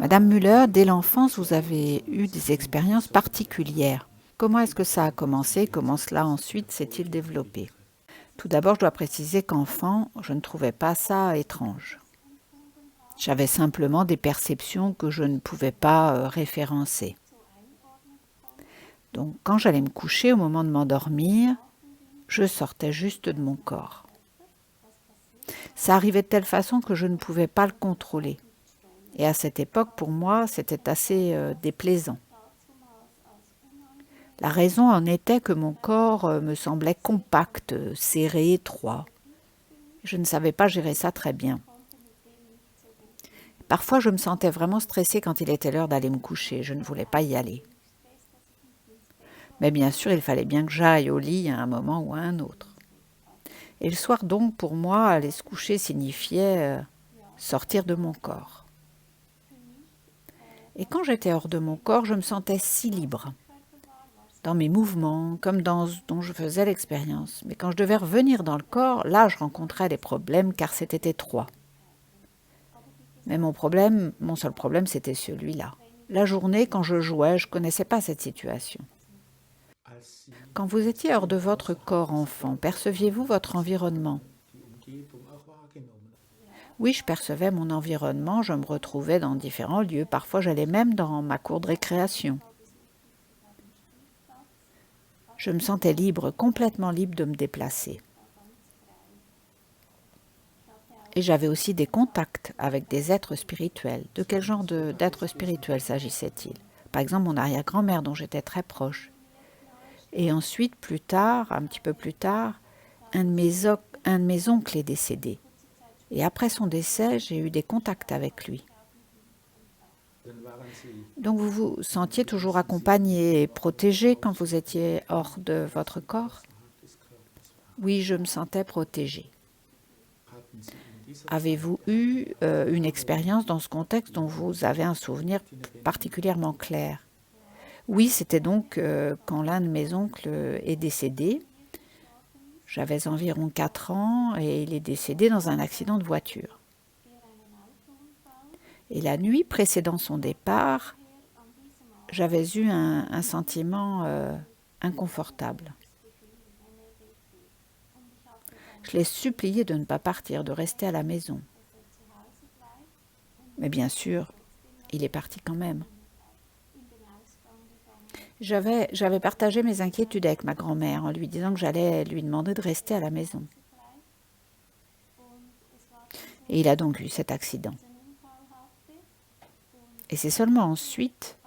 Madame Müller, dès l'enfance, vous avez eu des expériences particulières. Comment est-ce que ça a commencé? Comment cela ensuite s'est-il développé? Tout d'abord, je dois préciser qu'enfant, je ne trouvais pas ça étrange. J'avais simplement des perceptions que je ne pouvais pas référencer. Donc, quand j'allais me coucher, au moment de m'endormir, je sortais juste de mon corps. Ça arrivait de telle façon que je ne pouvais pas le contrôler. Et à cette époque, pour moi, c'était assez déplaisant. La raison en était que mon corps me semblait compact, serré, étroit. Je ne savais pas gérer ça très bien. Parfois, je me sentais vraiment stressée quand il était l'heure d'aller me coucher. Je ne voulais pas y aller. Mais bien sûr, il fallait bien que j'aille au lit à un moment ou à un autre. Et le soir donc, pour moi, aller se coucher signifiait sortir de mon corps. Et quand j'étais hors de mon corps, je me sentais si libre, dans mes mouvements, comme dans ce dont je faisais l'expérience. Mais quand je devais revenir dans le corps, là, je rencontrais des problèmes car c'était étroit. Mais mon seul problème, c'était celui-là. La journée, quand je jouais, je ne connaissais pas cette situation. Quand vous étiez hors de votre corps enfant, perceviez-vous votre environnement? Oui, je percevais mon environnement, je me retrouvais dans différents lieux. Parfois, j'allais même dans ma cour de récréation. Je me sentais libre, complètement libre de me déplacer. Et j'avais aussi des contacts avec des êtres spirituels. De quel genre d'êtres spirituels s'agissait-il? Par exemple, mon arrière-grand-mère dont j'étais très proche. Et ensuite, plus tard, un petit peu plus tard, un de mes oncles est décédé. Et après son décès, j'ai eu des contacts avec lui. Donc vous vous sentiez toujours accompagné et protégé quand vous étiez hors de votre corps? Oui, je me sentais protégée. Avez-vous eu une expérience dans ce contexte dont vous avez un souvenir particulièrement clair? Oui, c'était donc quand l'un de mes oncles est décédé. J'avais environ 4 ans et il est décédé dans un accident de voiture. Et la nuit précédant son départ, j'avais eu un sentiment inconfortable. Je l'ai supplié de ne pas partir, de rester à la maison. Mais bien sûr, il est parti quand même. J'avais partagé mes inquiétudes avec ma grand-mère en lui disant que j'allais lui demander de rester à la maison. Et il a donc eu cet accident. Et c'est seulement ensuite,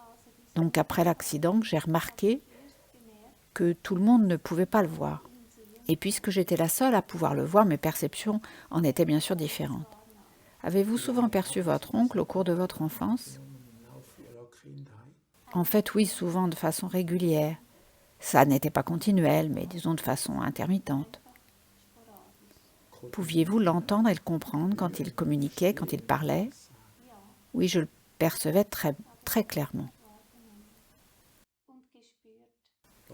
donc après l'accident, que j'ai remarqué que tout le monde ne pouvait pas le voir. Et puisque j'étais la seule à pouvoir le voir, mes perceptions en étaient bien sûr différentes. Avez-vous souvent perçu votre oncle au cours de votre enfance? En fait, oui, souvent de façon régulière. Ça n'était pas continuel, mais disons de façon intermittente. Pouviez-vous l'entendre et le comprendre quand il communiquait, quand il parlait? Oui, je le percevais très, très clairement.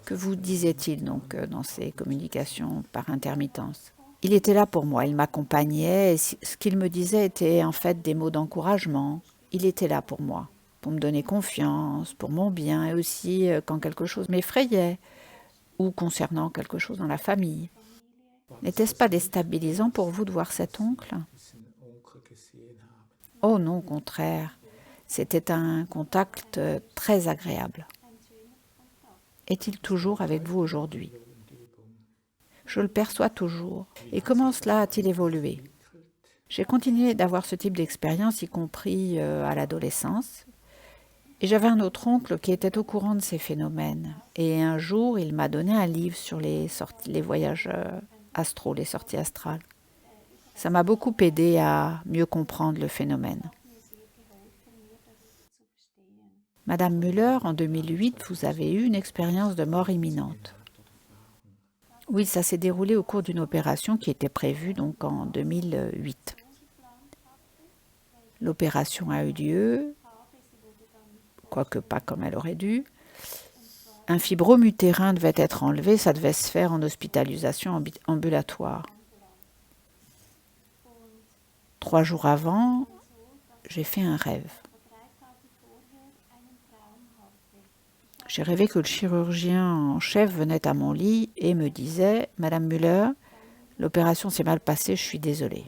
Que vous disait-il donc dans ces communications par intermittence? Il était là pour moi, il m'accompagnait, et ce qu'il me disait était en fait des mots d'encouragement. Il était là pour me donner confiance, pour mon bien, et aussi quand quelque chose m'effrayait, ou concernant quelque chose dans la famille. N'était-ce pas déstabilisant pour vous de voir cet oncle? Oh non, au contraire, c'était un contact très agréable. Est-il toujours avec vous aujourd'hui? Je le perçois toujours. Et comment cela a-t-il évolué? J'ai continué d'avoir ce type d'expérience, y compris à l'adolescence. Et j'avais un autre oncle qui était au courant de ces phénomènes. Et un jour, il m'a donné un livre sur les voyages astraux, les sorties astrales. Ça m'a beaucoup aidé à mieux comprendre le phénomène. Madame Müller, en 2008, vous avez eu une expérience de mort imminente. Oui, ça s'est déroulé au cours d'une opération qui était prévue donc en 2008. L'opération a eu lieu, quoique pas comme elle aurait dû. Un fibrome utérin devait être enlevé, ça devait se faire en hospitalisation ambulatoire. 3 jours avant, j'ai fait un rêve. J'ai rêvé que le chirurgien en chef venait à mon lit et me disait « Madame Müller, l'opération s'est mal passée, je suis désolée. »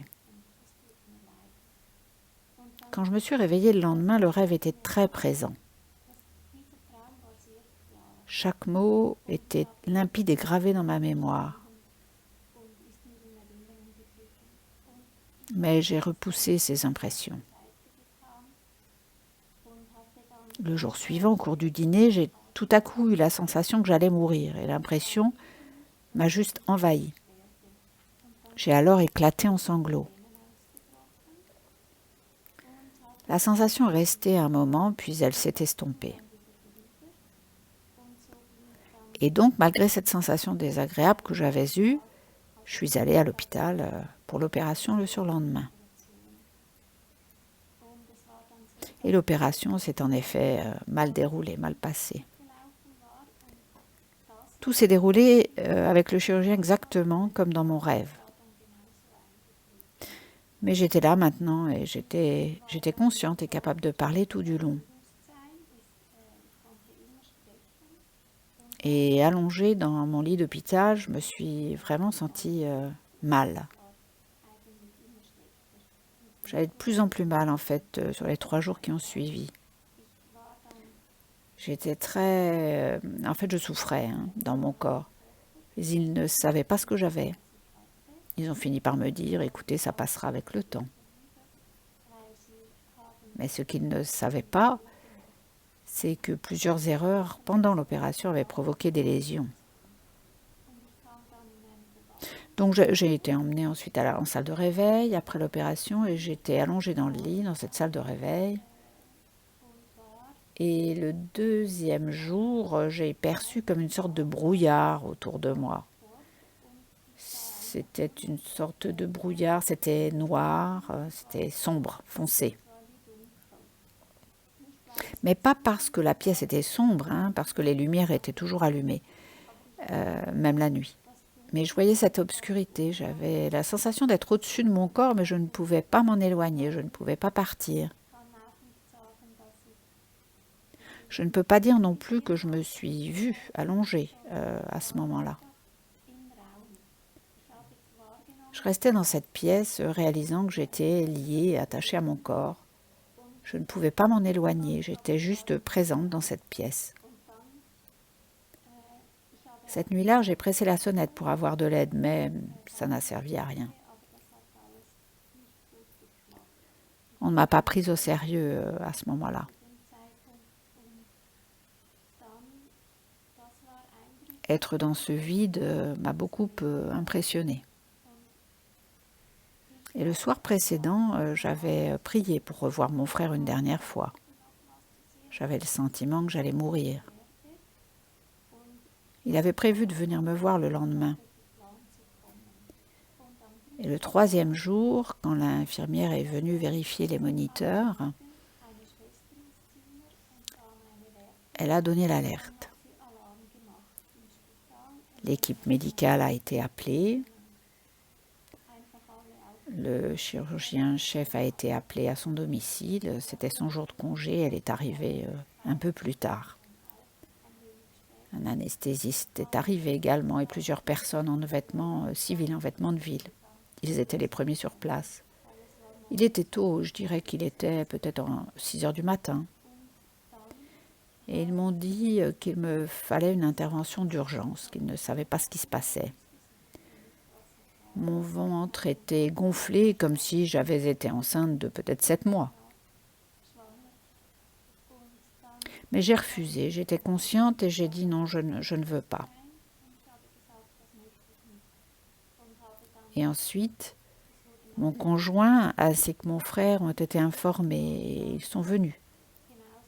Quand je me suis réveillée le lendemain, le rêve était très présent. Chaque mot était limpide et gravé dans ma mémoire. Mais j'ai repoussé ces impressions. Le jour suivant, au cours du dîner, j'ai tout à coup eu la sensation que j'allais mourir et l'impression m'a juste envahie. J'ai alors éclaté en sanglots. La sensation est restée un moment, puis elle s'est estompée. Et donc, malgré cette sensation désagréable que j'avais eue, je suis allée à l'hôpital pour l'opération le surlendemain. Et l'opération s'est en effet mal déroulée, mal passée. Tout s'est déroulé avec le chirurgien exactement comme dans mon rêve. Mais j'étais là maintenant et j'étais consciente et capable de parler tout du long. Et allongée dans mon lit d'hôpital, je me suis vraiment sentie mal. J'avais de plus en plus mal en fait sur les 3 jours qui ont suivi. J'étais très... en fait, je souffrais dans mon corps. Mais ils ne savaient pas ce que j'avais. Ils ont fini par me dire, écoutez, ça passera avec le temps. Mais ce qu'ils ne savaient pas, c'est que plusieurs erreurs pendant l'opération avaient provoqué des lésions. Donc j'ai été emmenée ensuite en salle de réveil après l'opération et j'étais allongée dans le lit, dans cette salle de réveil. Et le 2e jour, j'ai perçu comme une sorte de brouillard autour de moi. C'était une sorte de brouillard, c'était noir, c'était sombre, foncé. Mais pas parce que la pièce était sombre, parce que les lumières étaient toujours allumées, même la nuit. Mais je voyais cette obscurité, j'avais la sensation d'être au-dessus de mon corps, mais je ne pouvais pas m'en éloigner, je ne pouvais pas partir. Je ne peux pas dire non plus que je me suis vue allongée à ce moment-là. Je restais dans cette pièce, réalisant que j'étais liée, attachée à mon corps. Je ne pouvais pas m'en éloigner, j'étais juste présente dans cette pièce. Cette nuit-là, j'ai pressé la sonnette pour avoir de l'aide, mais ça n'a servi à rien. On ne m'a pas prise au sérieux à ce moment-là. Être dans ce vide m'a beaucoup impressionnée. Et le soir précédent, j'avais prié pour revoir mon frère une dernière fois. J'avais le sentiment que j'allais mourir. Il avait prévu de venir me voir le lendemain. Et le 3e jour, quand l'infirmière est venue vérifier les moniteurs, elle a donné l'alerte. L'équipe médicale a été appelée. Le chirurgien-chef a été appelé à son domicile. C'était son jour de congé. Elle est arrivée un peu plus tard. Un anesthésiste est arrivé également et plusieurs personnes en vêtements civils, en vêtements de ville. Ils étaient les premiers sur place. Il était tôt, je dirais qu'il était peut-être 6 heures du matin. Et ils m'ont dit qu'il me fallait une intervention d'urgence, qu'ils ne savaient pas ce qui se passait. Mon ventre était gonflé comme si j'avais été enceinte de peut-être 7 mois. Mais j'ai refusé, j'étais consciente et j'ai dit non, je ne veux pas. Et ensuite, mon conjoint ainsi que mon frère ont été informés et ils sont venus.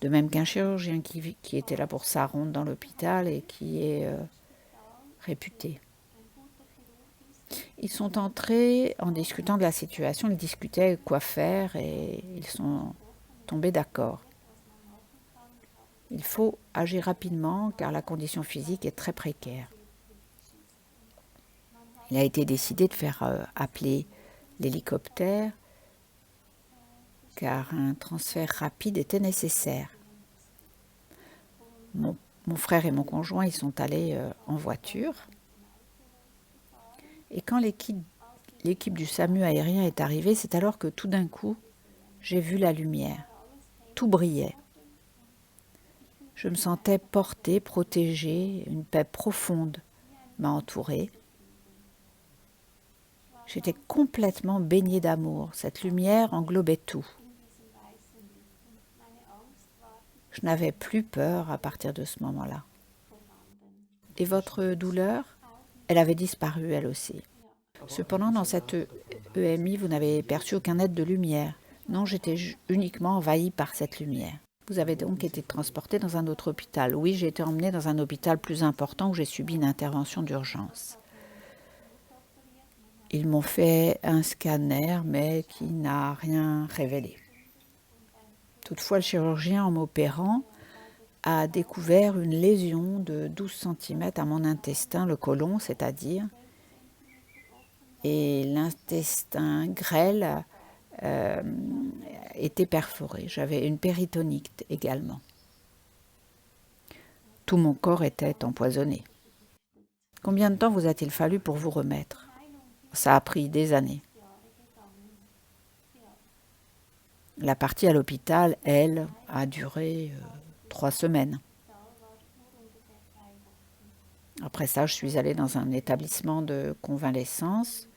De même qu'un chirurgien qui était là pour sa ronde dans l'hôpital et qui est réputé. Ils sont entrés en discutant de la situation, ils discutaient quoi faire et ils sont tombés d'accord. Il faut agir rapidement car la condition physique est très précaire. Il a été décidé de faire appeler l'hélicoptère car un transfert rapide était nécessaire. Mon Mon frère et mon conjoint, ils sont allés en voiture. Et quand l'équipe du SAMU aérien est arrivée, c'est alors que tout d'un coup, j'ai vu la lumière. Tout brillait. Je me sentais portée, protégée, une paix profonde m'a entourée. J'étais complètement baignée d'amour. Cette lumière englobait tout. Je n'avais plus peur à partir de ce moment-là. Et votre douleur, elle avait disparu elle aussi. Cependant, dans cette EMI, vous n'avez perçu aucun aide de lumière. Non, j'étais uniquement envahie par cette lumière. Vous avez donc été transporté dans un autre hôpital. Oui, j'ai été emmenée dans un hôpital plus important où j'ai subi une intervention d'urgence. Ils m'ont fait un scanner, mais qui n'a rien révélé. Toutefois, le chirurgien, en m'opérant, a découvert une lésion de 12 cm à mon intestin, le côlon, c'est-à-dire, et l'intestin grêle était perforé. J'avais une péritonite également. Tout mon corps était empoisonné. Combien de temps vous a-t-il fallu pour vous remettre? Ça a pris des années. La partie à l'hôpital, elle, a duré 3 semaines. Après ça, je suis allée dans un établissement de convalescence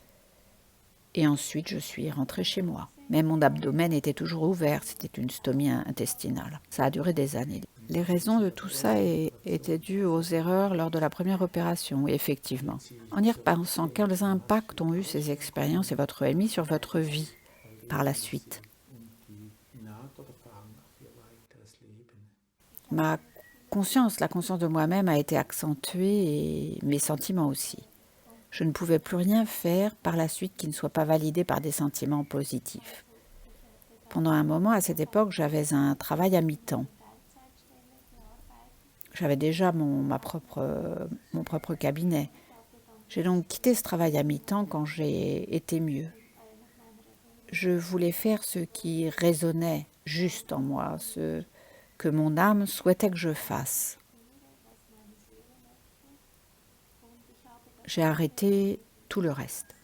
et ensuite je suis rentrée chez moi. Mais mon abdomen était toujours ouvert, c'était une stomie intestinale. Ça a duré des années. Les raisons de tout ça étaient dues aux erreurs lors de la première opération, oui, effectivement. En y repensant, quels impacts ont eu ces expériences et votre EMI sur votre vie par la suite? Ma conscience, la conscience de moi-même a été accentuée et mes sentiments aussi. Je ne pouvais plus rien faire par la suite qui ne soit pas validé par des sentiments positifs. Pendant un moment, à cette époque, j'avais un travail à mi-temps. J'avais déjà mon propre cabinet. J'ai donc quitté ce travail à mi-temps quand j'ai été mieux. Je voulais faire ce qui résonnait juste en moi, ce que mon âme souhaitait que je fasse. J'ai arrêté tout le reste.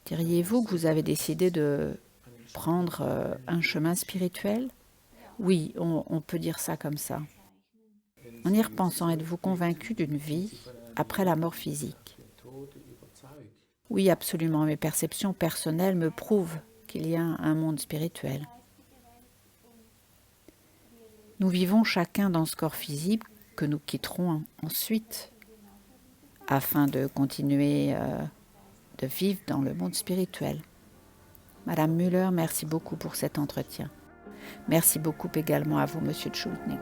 Diriez-vous que vous avez décidé de prendre un chemin spirituel? Oui, on peut dire ça comme ça. En y repensant, êtes-vous convaincu d'une vie après la mort physique? Oui, absolument. Mes perceptions personnelles me prouvent qu'il y a un monde spirituel. Nous vivons chacun dans ce corps physique que nous quitterons ensuite afin de continuer de vivre dans le monde spirituel. Madame Müller, merci beaucoup pour cet entretien. Merci beaucoup également à vous, Monsieur Tchoutnik.